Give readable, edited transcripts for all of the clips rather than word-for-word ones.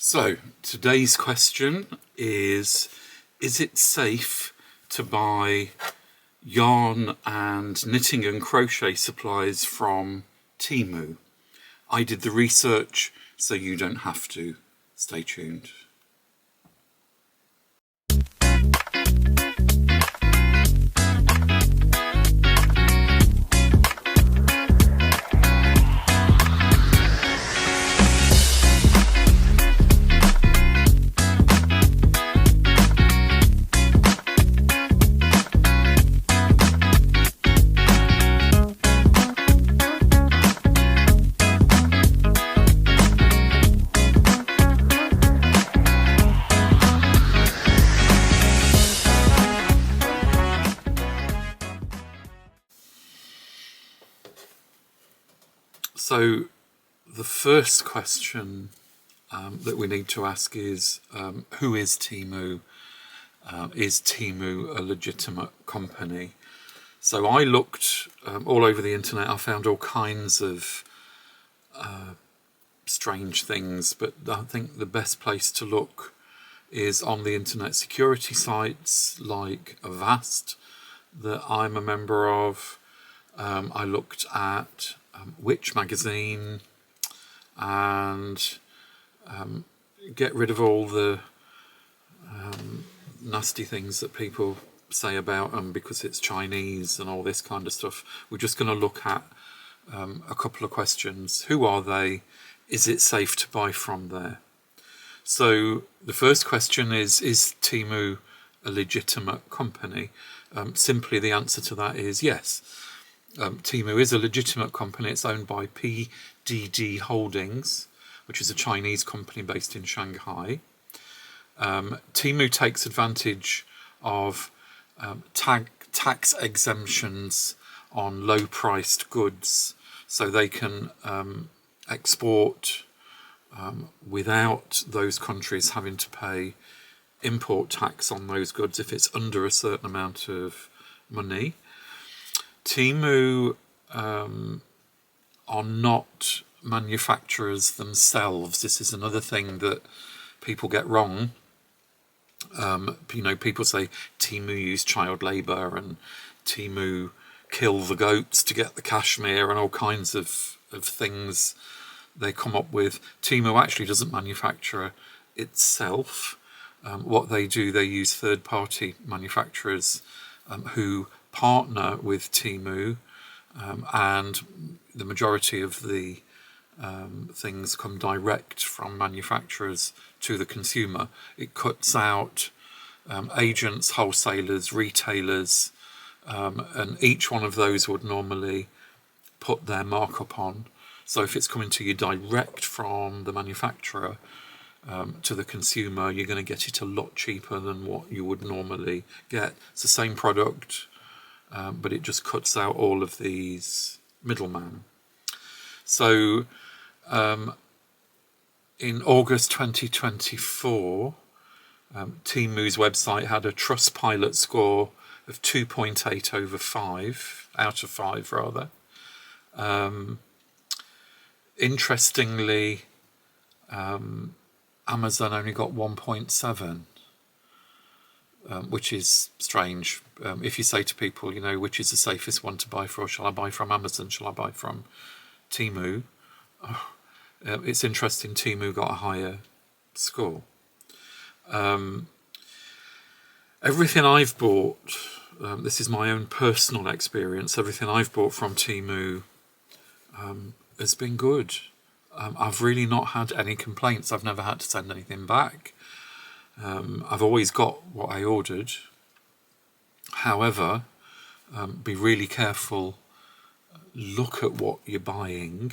So today's question is it safe to buy yarn and knitting and crochet supplies from Temu? I did the research, so you don't have to. Stay tuned. So the first question that we need to ask is, who is Temu? Is Temu a legitimate company? So I looked all over the internet. I found all kinds of strange things, but I think the best place to look is on the internet security sites like Avast that I'm a member of. I looked at Witch magazine and get rid of all the nasty things that people say about them because it's Chinese and all this kind of stuff. We're just going to look at a couple of questions. Who are they? Is it safe to buy from there? So the first question is Temu a legitimate company? Simply the answer to that is yes. Temu is a legitimate company. It's owned by PDD Holdings, which is a Chinese company based in Shanghai. Temu takes advantage of tax exemptions on low-priced goods, so they can export without those countries having to pay import tax on those goods if it's under a certain amount of money. Temu are not manufacturers themselves. This is another thing that people get wrong. People say Temu use child labour and Temu kill the goats to get the cashmere and all kinds of things they come up with. Temu actually doesn't manufacture itself. What they do, they use third-party manufacturers who partner with Temu, and the majority of the things come direct from manufacturers to the consumer. It cuts out agents, wholesalers, retailers, and each one of those would normally put their markup on. So if it's coming to you direct from the manufacturer to the consumer, you're going to get it a lot cheaper than what you would normally get. It's the same product, but it just cuts out all of these middlemen. So in August 2024, Temu's website had a Trustpilot score of 2.8 over 5, out of 5 rather. Interestingly, Amazon only got 1.7. Which is strange. If you say to people, which is the safest one to buy for? Shall I buy from Amazon? Shall I buy from Temu? It's interesting, Temu got a higher score. Everything I've bought, this is my own personal experience, everything I've bought from Temu has been good. I've really not had any complaints. I've never had to send anything back. I've always got what I ordered. However, be really careful. Look at what you're buying.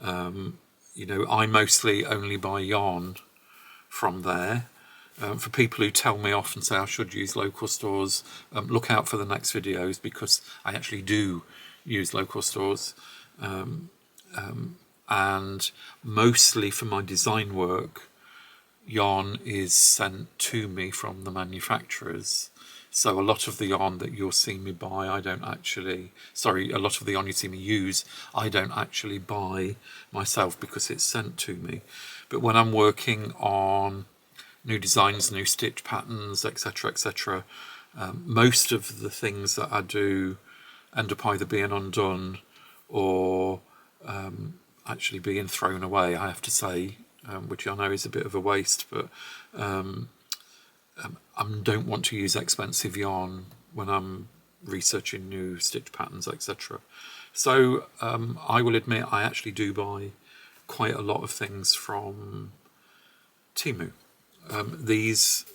I mostly only buy yarn from there. For people who tell me off and say I should use local stores, look out for the next videos, because I actually do use local stores. And mostly for my design work, yarn is sent to me from the manufacturers. So a lot of the yarn that you'll see me buy, a lot of the yarn you see me use, I don't actually buy myself because it's sent to me. But when I'm working on new designs, new stitch patterns, etc., etc., most of the things that I do end up either being undone or actually being thrown away, I have to say, which I know is a bit of a waste, but I don't want to use expensive yarn when I'm researching new stitch patterns, etc. So I will admit I actually do buy quite a lot of things from Temu. These,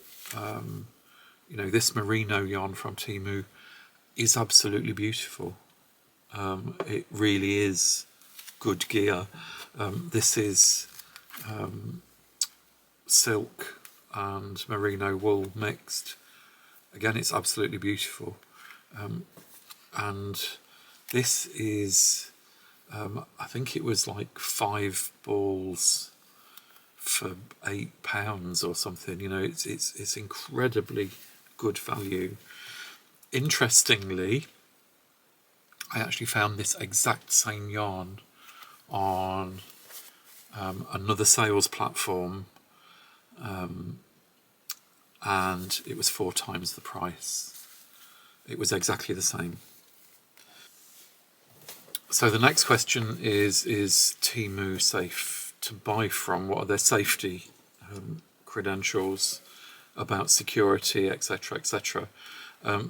this merino yarn from Temu is absolutely beautiful. It really is good gear. This is silk and merino wool mixed. Again, it's absolutely beautiful. And this is, I think it was like 5 balls for £8 or something. It's incredibly good value. Interestingly, I actually found this exact same yarn on another sales platform, and it was 4 times the price. It was exactly the same. So the next question is Temu safe to buy from? What are their safety credentials about security, etc., etc.?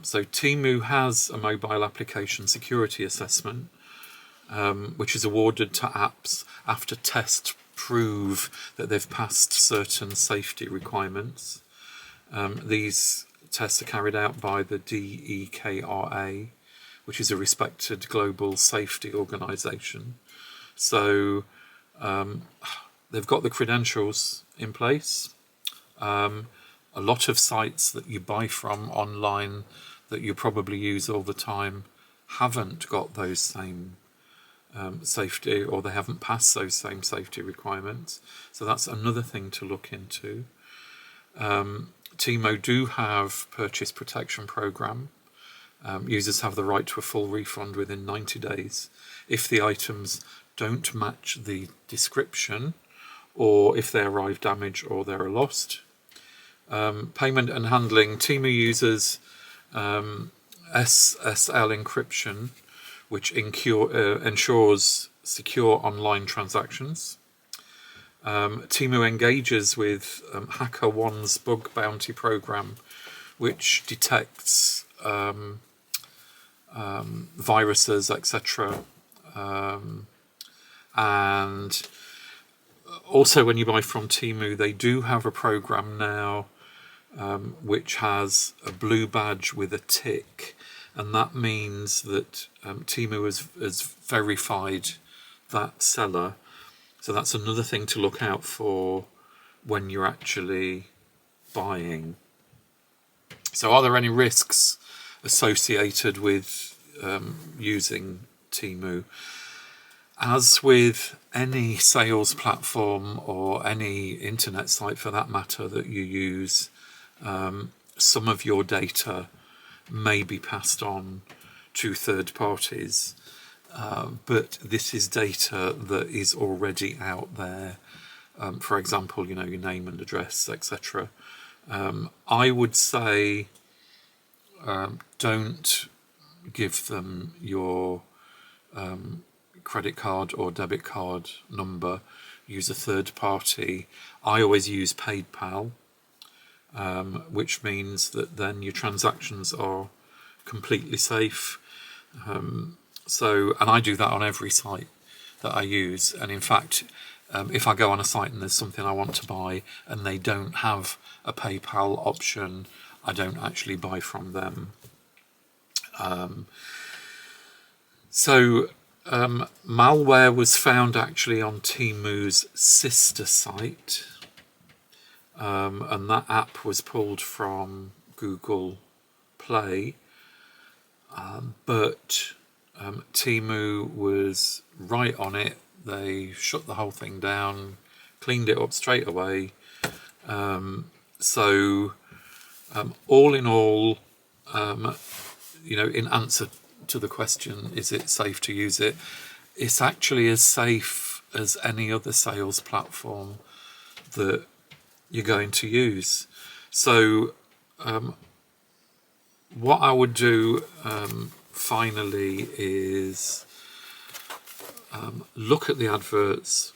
So Temu has a mobile application security assessment, which is awarded to apps after tests prove that they've passed certain safety requirements. These tests are carried out by the DEKRA, which is a respected global safety organisation. So they've got the credentials in place. A lot of sites that you buy from online that you probably use all the time haven't got those same safety, or they haven't passed those same safety requirements. So that's another thing to look into. Temu do have purchase protection program. Users have the right to a full refund within 90 days if the items don't match the description, or if they arrive damaged or they're lost. Payment and handling. Temu uses SSL encryption, which ensures secure online transactions. Temu engages with HackerOne's bug bounty program, which detects viruses, etc. And also, when you buy from Temu, they do have a program now which has a blue badge with a tick, and that means that Temu has verified that seller. So that's another thing to look out for when you're actually buying. So are there any risks associated with using Temu? As with any sales platform or any internet site for that matter that you use, some of your data may be passed on to third parties, but this is data that is already out there. For example, your name and address, etc. I would say don't give them your credit card or debit card number. Use a third party. I always use PayPal, which means that then your transactions are completely safe. And I do that on every site that I use. And in fact, if I go on a site and there's something I want to buy and they don't have a PayPal option, I don't actually buy from them. Malware was found actually on Temu's sister site, and that app was pulled from Google Play, but Temu was right on it. They shut the whole thing down, cleaned it up straight away. All in all, in answer to the question, is it safe to use it? It's actually as safe as any other sales platform. that you're going to use. So what I would do finally is look at the adverts,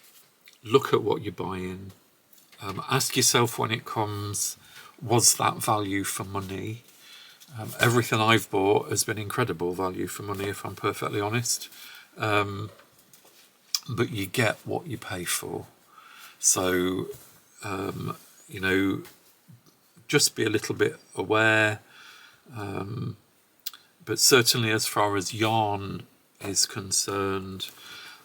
look at what you're buying, ask yourself when it comes, was that value for money? Everything I've bought has been incredible value for money, if I'm perfectly honest. But you get what you pay for. So, you know, just be a little bit aware. But certainly as far as yarn is concerned,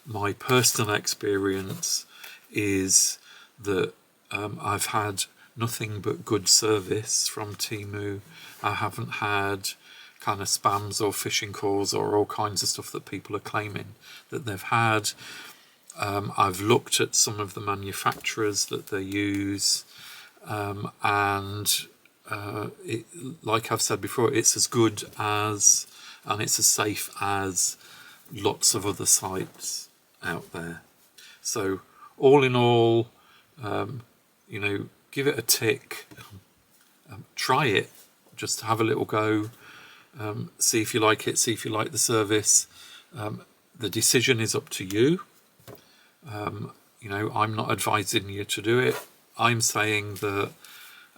my personal experience is that I've had nothing but good service from Temu. I haven't had kind of spams or phishing calls or all kinds of stuff that people are claiming that they've had. I've looked at some of the manufacturers that they use, and like I've said before, it's as good as and it's as safe as lots of other sites out there. So all in all, you know, give it a tick, try it, just have a little go, see if you like it, see if you like the service. The decision is up to you. You know, I'm not advising you to do it. I'm saying that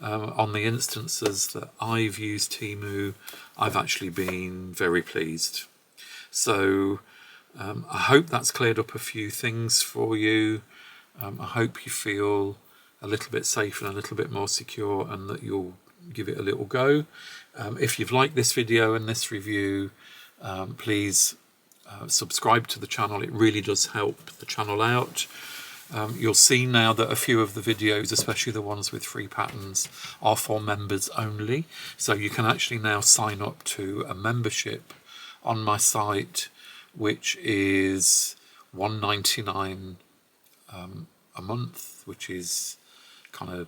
on the instances that I've used Temu, I've actually been very pleased. So I hope that's cleared up a few things for you. I hope you feel a little bit safer and a little bit more secure, and that you'll give it a little go. If you've liked this video and this review, please subscribe to the channel. It really does help the channel out. You'll see now that a few of the videos, especially the ones with free patterns, are for members only. So you can actually now sign up to a membership on my site, which is $1.99 a month, which is kind of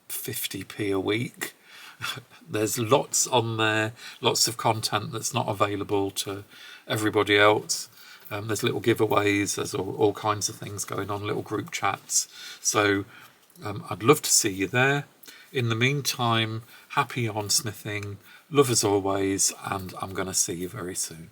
50p a week. There's lots on there, lots of content that's not available to everybody else. There's little giveaways, there's all kinds of things going on, little group chats. So I'd love to see you there. In the meantime, happy yarn smithing, love as always, and I'm going to see you very soon.